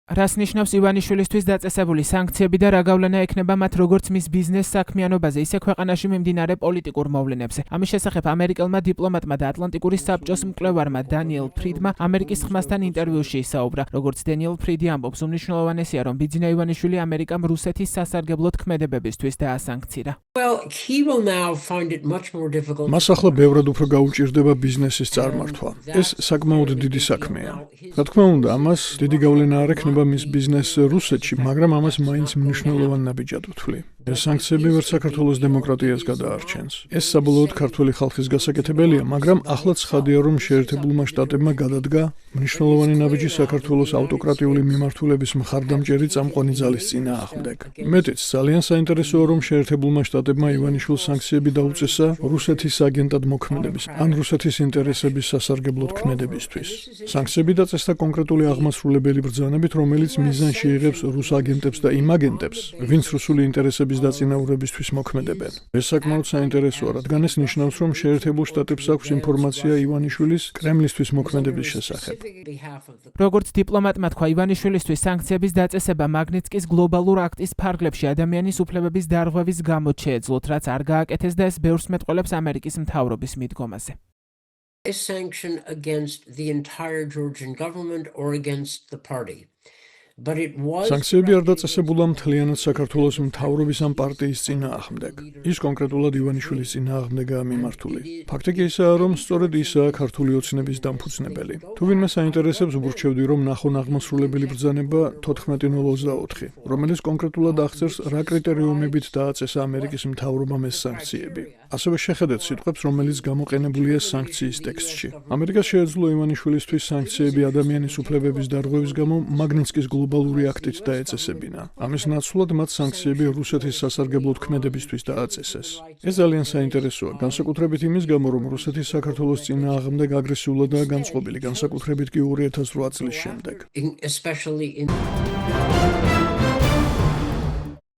რას ნიშნავს ივანიშვილისთვის დაწესებული სანქციები და რა გავლენა ექნება მათ როგორც მის ბიზნეს საქმიანობაზე, ისე ქვეყანაში მიმდინარე პოლიტიკურ მოვლენებზე. ამის შესახებ ამერიკელმა დიპლომატმა და ატლანტიკური საბჭოს მკვლევარმა დანიელ ფრიდმა ამერიკის ხმასთან ინტერვიუში ისაუბრა. როგორც დანიელ ფრიდი ამბობს, უმნიშვნელოვანესია, რომ ბიძინა ივანიშვილი ამერიკამ რუსეთის სასარგებლო ქმედებებისთვის დაასანქცირა. მას ახლა ბევრად უფრო გაუჭირდება ბიზნესის წარმართვა. ეს საკმაოდ დიდი საქმეა. რა თქმა უნდა, ამას დიდი გავლენა არ ექნება მის ბიზნესს რუსეთში, მაგრამ ამას მაინც მნიშვნელოვან ნაბიჯად ვთვლი. ეს სანქციები ვერ საქართველოს დემოკრატიას გადაარჩენს. ეს საბოლოოდ ქართველი ხალხის გასაკეთებელია, მაგრამ ახლა ცხადია, რომ შეერთებულმა შტატებმა გადადგა მნიშვნელოვანი ნაბიჯი საქართველოს ავტოკრატიული მიმართულების მხარდამჭერი წამყვანი ძალის წინააღმდეგ. მეტიც, ძალიან საინტერესოა, რომ შეერთებულმა შტატებმა ივანიშვილს სანქციები დაუწესა რუსეთის აგენტად მოქმედების, ან რუსეთის ინტერესების სასარგებლოდ ქმედებისთვის. სანქციები დაწესდა კონკრეტული აღმასრულებელი ბრძანებით, რომელიც მიზანში იღებს რუს აგენტებს და იმ აგენტებს, ვინც რუსული ინტერესების დაწინაურებისთვის მოქმედებენ. ეს საკმაოდ საინტერესოა, რადგან ეს ნიშნავს, რომ შეერთებულ შტატებს აქვს ინფორმაცია ივანიშვილის კრემლისთვის მოქმედების შესახებ. როგორც დიპლომატმა თქვა, ივანიშვილისთვის სანქციების დაწესება მაგნიტსკის გლობალურ აქტის ფარგლებში ადამიანის უფლებების დარღვევის გამო შეეძლოთ, რაც არ გააკეთეს და ეს ბევრს მეტყველებს ამერიკის მთავრობის მიდგომაზე. A sanction against the entire Georgian government or against the party. სანქციები არ დაწესებულა მთლიანად საქართველოს მთავრობის ან პარტიის წინააღმდეგ. ის კონკრეტულად ივანიშვილის წინააღმდეგაა მიმართული. ფაქტი კი ისაა, რომ სწორედ ისაა ქართული ოცნების დამფუძნებელი. თუ ვინმე საინტერესებს, ვურჩევდი, რომ ნახონ აღმასრულებელი ბრძანება 14.04, რომელიც კონკრეტულად აღწერს, რა კრიტერიუმებით დააწესა ამერიკის მთავრობამ ეს სანქციები. ასევე შეხედეთ სიტყვებს, რომელიც გამოყენებულია სანქციის ტექსტში. ამერიკას შეეძლო ივანიშვილისთვის სანქციები ადამიანის უფლებების დარღვევის გამო მაგნიტსკის გლობალური აქტით დაეწესებინა. ამის ნაცვლად მათ სანქციები რუსეთის სასარგებლოდ ქმედებისთვის დააწესეს. ეს ძალიან საინტერესოა, განსაკუთრებით იმის გამო, რომ რუსეთი საქართველოს წინააღმდეგ აგრესიულადაა განწყობილი, განსაკუთრებით კი 2008 წლის შემდეგ.